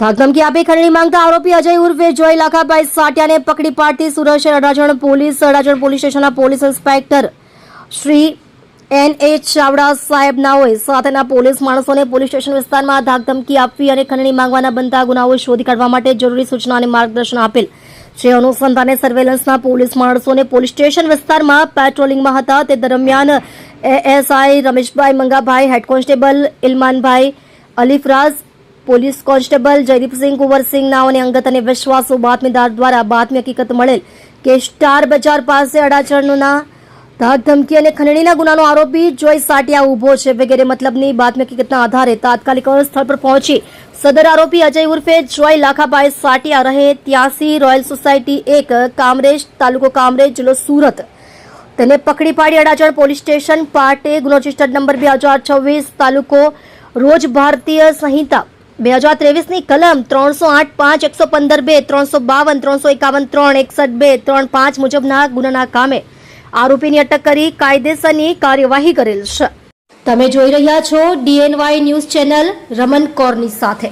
ધમકી આપી ખંડણી માંગતા આરોપી અજય ઉર્ફે જોય લાખાભાઈ સાટિયાને પકડી પાડતી સુરત શહેર અડાજણ પોલીસ સ્ટેશનના police inspector Shri N.A. Chavda સાહેબ નાઓએ સાથેના પોલીસ માણસોને પોલીસ સ્ટેશન વિસ્તારમાં ધાકધમકી આપવી અને ખંડણી માંગવાના બનતા ગુનાઓ શોધી કાઢવા માટે જરૂરી સૂચના અને માર્ગદર્શન આપેલ. જે અનુસંધાને સર્વેલન્સના પોલીસ માણસોને પોલીસ સ્ટેશન વિસ્તારમાં પેટ્રોલિંગમાં હતા. તે દરમિયાન ASI Rameshbhai Mangabhai, head constable Ilmanbhai Alifaraj, police constable Jaydeepsinh Kunvarsinh નાઓને અંગત અને વિશ્વાસુ બાતમીદાર દ્વારા બાતમી હકીકત મળેલ કે સ્ટાર બજાર પાસે અડાજણના ધાકધમકી અને ખંડણીના ગુનાનો આરોપી જોય સાટિયા ઉભો છે વગેરે મતલબની બાતમી હકીકતના આધારે તાત્કાલિક સ્થળ પર પહોંચી સદર આરોપી અજય ઉર્ફે જોય લાખાભાઈ સાટિયા રહે 83 રોયલ સોસાયટી 1 કામરેજ, તાલુકો કામરેજ, જિલ્લો સુરત તેને પકડી પાડી અડાજણ પોલીસ સ્ટેશન પાટે ગુનો રજિસ્ટર્ડ નંબર 2026 તાલુકો રોજ ભારતીય સંહિતા 2023ની કલમ 308(5), 115(2), 352, 351(3), 61(2), 35 મુજબના ગુનાના કામે આરોપીની અટક કરી કાયદેસરની કાર્યવાહી કરેલ છે. તમે જોઈ રહ્યા છો DNY ન્યૂઝ ચેનલ રમન કૌરની સાથે.